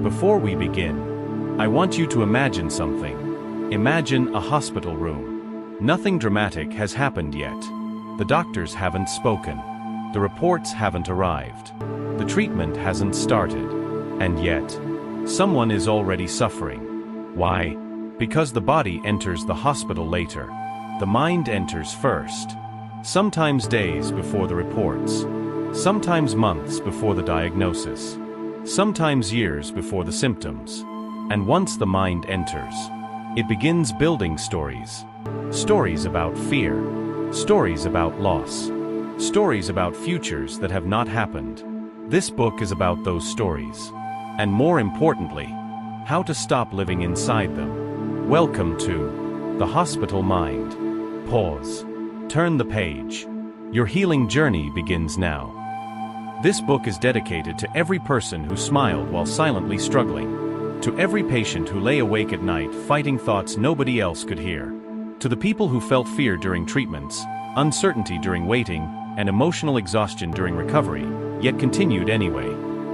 Before we begin, I want you to imagine something. Imagine a hospital room. Nothing dramatic has happened yet. The doctors haven't spoken. The reports haven't arrived. The treatment hasn't started. And yet, someone is already suffering. Why? Because the body enters the hospital later. The mind enters first. Sometimes days before the reports. Sometimes months before the diagnosis. Sometimes years before the symptoms. And once the mind enters, it begins building stories. Stories about fear. Stories about loss. Stories about futures that have not happened. This book is about those stories. And more importantly, how to stop living inside them. Welcome to The Hospital Mind. Pause. Turn the page. Your healing journey begins now. This book is dedicated to every person who smiled while silently struggling. To every patient who lay awake at night fighting thoughts nobody else could hear. To the people who felt fear during treatments, uncertainty during waiting, and emotional exhaustion during recovery, yet continued anyway.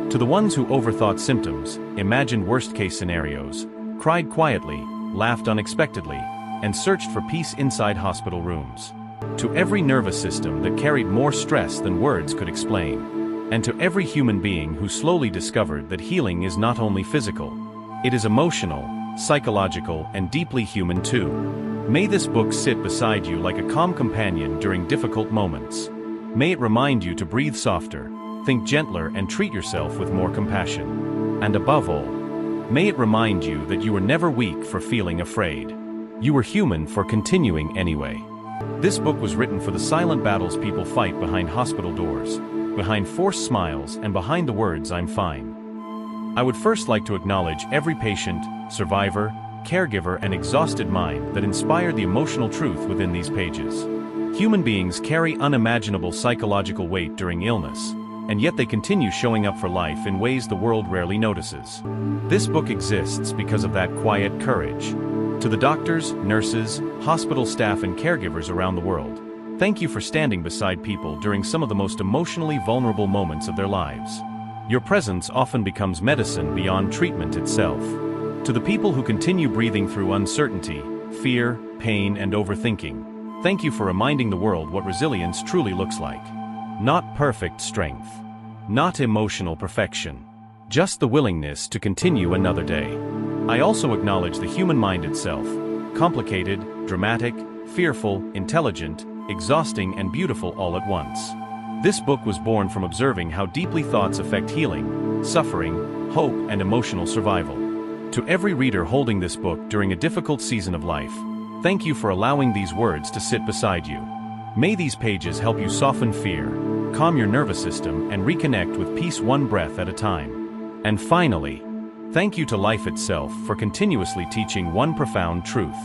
To the ones who overthought symptoms, imagined worst-case scenarios, cried quietly, laughed unexpectedly, and searched for peace inside hospital rooms. To every nervous system that carried more stress than words could explain. And to every human being who slowly discovered that healing is not only physical, it is emotional, psychological, and deeply human too. May this book sit beside you like a calm companion during difficult moments. May it remind you to breathe softer, think gentler, and treat yourself with more compassion. And above all, may it remind you that you were never weak for feeling afraid. You were human for continuing anyway. This book was written for the silent battles people fight behind hospital doors, behind forced smiles, and behind the words "I'm fine." I would first like to acknowledge every patient, survivor, caregiver, and exhausted mind that inspired the emotional truth within these pages. Human beings carry unimaginable psychological weight during illness, and yet they continue showing up for life in ways the world rarely notices. This book exists because of that quiet courage. To the doctors, nurses, hospital staff, and caregivers around the world, thank you for standing beside people during some of the most emotionally vulnerable moments of their lives. Your presence often becomes medicine beyond treatment itself. To the people who continue breathing through uncertainty, fear, pain, and overthinking, thank you for reminding the world what resilience truly looks like. Not perfect strength. Not emotional perfection. Just the willingness to continue another day. I also acknowledge the human mind itself. Complicated, dramatic, fearful, intelligent, exhausting, and beautiful all at once. This book was born from observing how deeply thoughts affect healing, suffering, hope, and emotional survival. To every reader holding this book during a difficult season of life, thank you for allowing these words to sit beside you. May these pages help you soften fear, calm your nervous system, and reconnect with peace one breath at a time. And finally, thank you to life itself for continuously teaching one profound truth.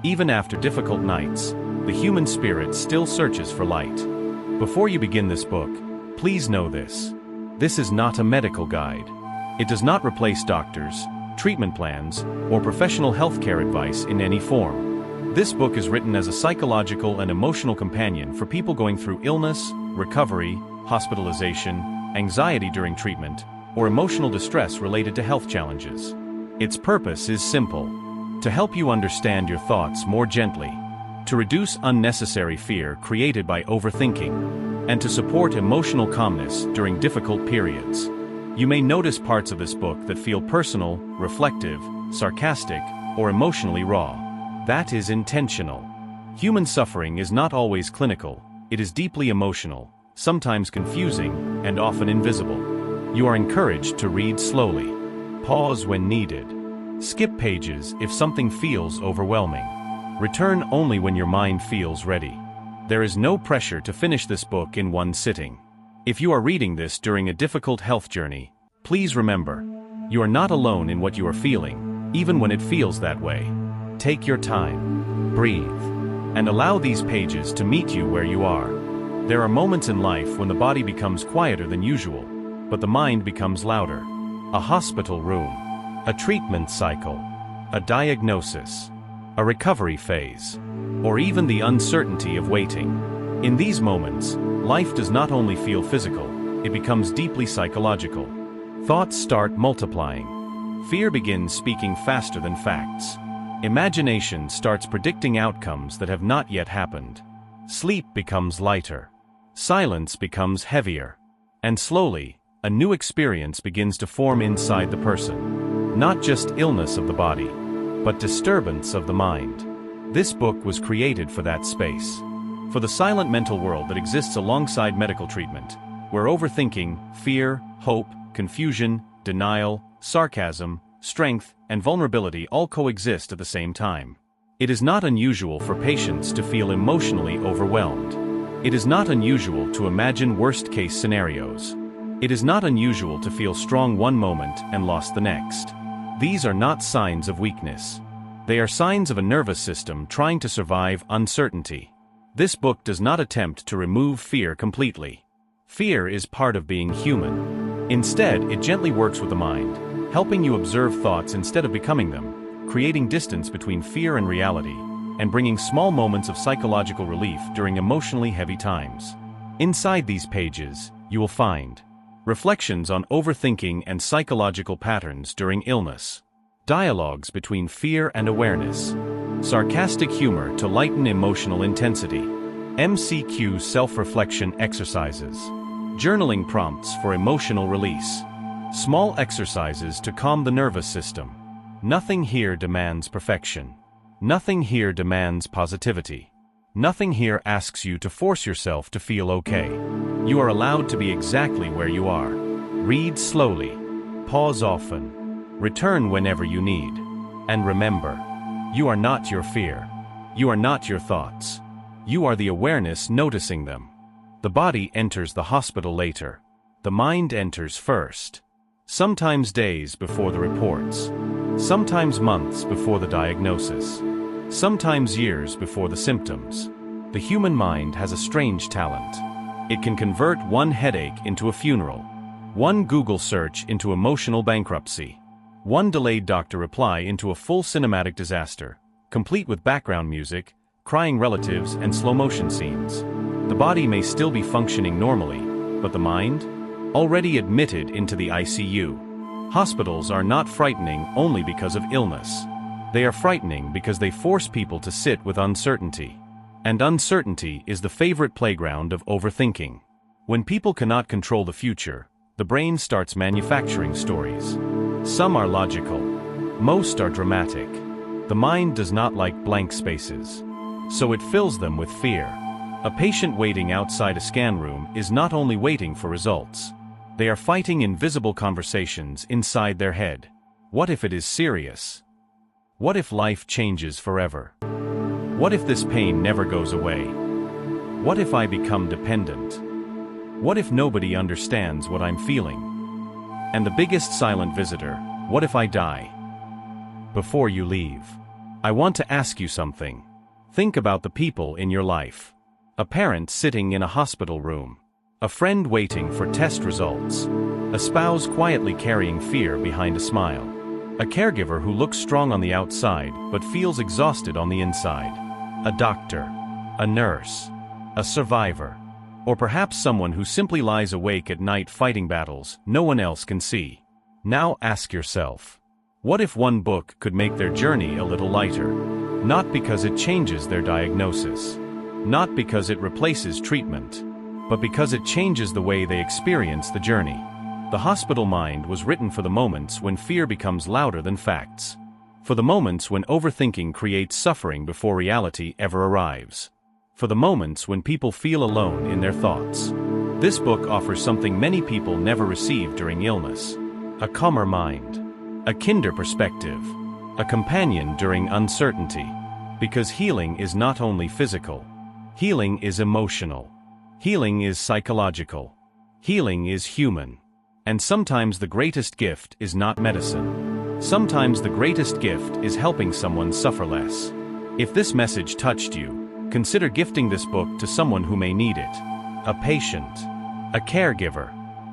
Even after difficult nights, the human spirit still searches for light. Before you begin this book, please know this. This is not a medical guide. It does not replace doctors, treatment plans, or professional healthcare advice in any form. This book is written as a psychological and emotional companion for people going through illness, recovery, hospitalization, anxiety during treatment, or emotional distress related to health challenges. Its purpose is simple: to help you understand your thoughts more gently, to reduce unnecessary fear created by overthinking, and to support emotional calmness during difficult periods. You may notice parts of this book that feel personal, reflective, sarcastic, or emotionally raw. That is intentional. Human suffering is not always clinical. It is deeply emotional, sometimes confusing, and often invisible. You are encouraged to read slowly. Pause when needed. Skip pages if something feels overwhelming. Return only when your mind feels ready. There is no pressure to finish this book in one sitting. If you are reading this during a difficult health journey, please remember, you are not alone in what you are feeling, even when it feels that way. Take your time, breathe, and allow these pages to meet you where you are. There are moments in life when the body becomes quieter than usual, but the mind becomes louder. A hospital room, a treatment cycle, a diagnosis, a recovery phase, or even the uncertainty of waiting. In these moments, life does not only feel physical, it becomes deeply psychological. Thoughts start multiplying. Fear begins speaking faster than facts. Imagination starts predicting outcomes that have not yet happened. Sleep becomes lighter. Silence becomes heavier. And slowly, a new experience begins to form inside the person. Not just illness of the body, but disturbance of the mind. This book was created for that space. For the silent mental world that exists alongside medical treatment, where overthinking, fear, hope, confusion, denial, sarcasm, strength, and vulnerability all coexist at the same time. It is not unusual for patients to feel emotionally overwhelmed. It is not unusual to imagine worst-case scenarios. It is not unusual to feel strong one moment and lost the next. These are not signs of weakness. They are signs of a nervous system trying to survive uncertainty. This book does not attempt to remove fear completely. Fear is part of being human. Instead, it gently works with the mind, helping you observe thoughts instead of becoming them, creating distance between fear and reality, and bringing small moments of psychological relief during emotionally heavy times. Inside these pages, you will find reflections on overthinking and psychological patterns during illness, dialogues between fear and awareness, sarcastic humor to lighten emotional intensity, MCQ self-reflection exercises, journaling prompts for emotional release, small exercises to calm the nervous system. Nothing here demands perfection. Nothing here demands positivity. Nothing here asks you to force yourself to feel okay. You are allowed to be exactly where you are. Read slowly. Pause often. Return whenever you need. And remember, you are not your fear. You are not your thoughts. You are the awareness noticing them. The body enters the hospital later. The mind enters first. Sometimes days before the reports. Sometimes months before the diagnosis. Sometimes years before the symptoms. The human mind has a strange talent. It can convert one headache into a funeral, one Google search into emotional bankruptcy, one delayed doctor reply into a full cinematic disaster, complete with background music, crying relatives, and slow-motion scenes. The body may still be functioning normally, but the mind? Already admitted into the ICU. Hospitals are not frightening only because of illness. They are frightening because they force people to sit with uncertainty. And uncertainty is the favorite playground of overthinking. When people cannot control the future, the brain starts manufacturing stories. Some are logical. Most are dramatic. The mind does not like blank spaces. So it fills them with fear. A patient waiting outside a scan room is not only waiting for results. They are fighting invisible conversations inside their head. What if it is serious? What if life changes forever? What if this pain never goes away? What if I become dependent? What if nobody understands what I'm feeling? And the biggest silent visitor, what if I die? Before you leave, I want to ask you something. Think about the people in your life. A parent sitting in a hospital room. A friend waiting for test results. A spouse quietly carrying fear behind a smile. A caregiver who looks strong on the outside but feels exhausted on the inside. A doctor. A nurse. A survivor. Or perhaps someone who simply lies awake at night fighting battles no one else can see. Now ask yourself, what if one book could make their journey a little lighter? Not because it changes their diagnosis. Not because it replaces treatment. But because it changes the way they experience the journey. The hospital mind was written for the moments when fear becomes louder than facts. For the moments when overthinking creates suffering before reality ever arrives. For the moments when people feel alone in their thoughts. This book offers something many people never receive during illness. A calmer mind. A kinder perspective. A companion during uncertainty. Because healing is not only physical. Healing is emotional. Healing is psychological. Healing is human. And sometimes the greatest gift is not medicine. Sometimes the greatest gift is helping someone suffer less. If this message touched you, consider gifting this book to someone who may need it. A patient, a caregiver,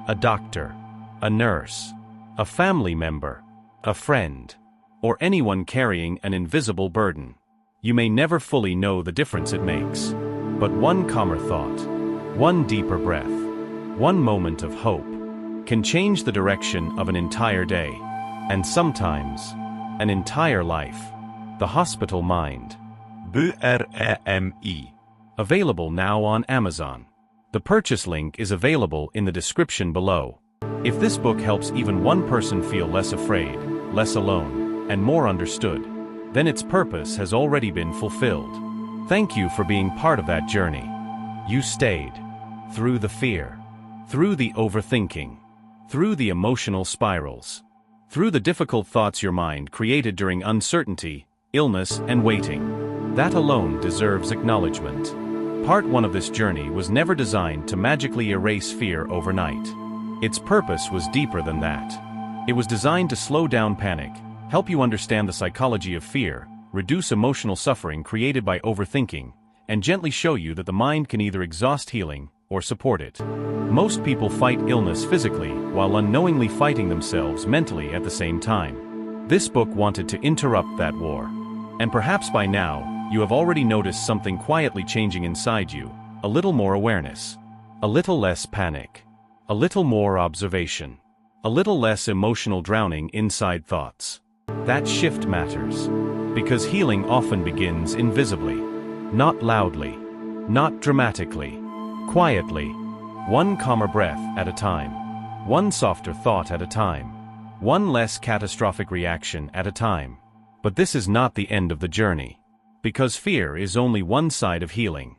a doctor, a nurse, a family member, a friend, or anyone carrying an invisible burden. You may never fully know the difference it makes, but one calmer thought, one deeper breath, one moment of hope, can change the direction of an entire day. and sometimes, an entire life. The Hospital Mind. REMI. Available now on Amazon. The purchase link is available in the description below. If this book helps even one person feel less afraid, less alone, and more understood, then its purpose has already been fulfilled. Thank you for being part of that journey. You stayed. Through the fear. Through the overthinking. Through the emotional spirals. Through the difficult thoughts your mind created during uncertainty, illness, and waiting. That alone deserves acknowledgement. Part 1 of this journey was never designed to magically erase fear overnight. Its purpose was deeper than that. It was designed to slow down panic, help you understand the psychology of fear, reduce emotional suffering created by overthinking, and gently show you that the mind can either exhaust healing or support it. Most people fight illness physically while unknowingly fighting themselves mentally at the same time. This book wanted to interrupt that war. And perhaps by now, you have already noticed something quietly changing inside you, a little more awareness, a little less panic, a little more observation, a little less emotional drowning inside thoughts. That shift matters, because healing often begins invisibly, not loudly, not dramatically, quietly, one calmer breath at a time, one softer thought at a time, one less catastrophic reaction at a time. But this is not the end of the journey. Because fear is only one side of healing.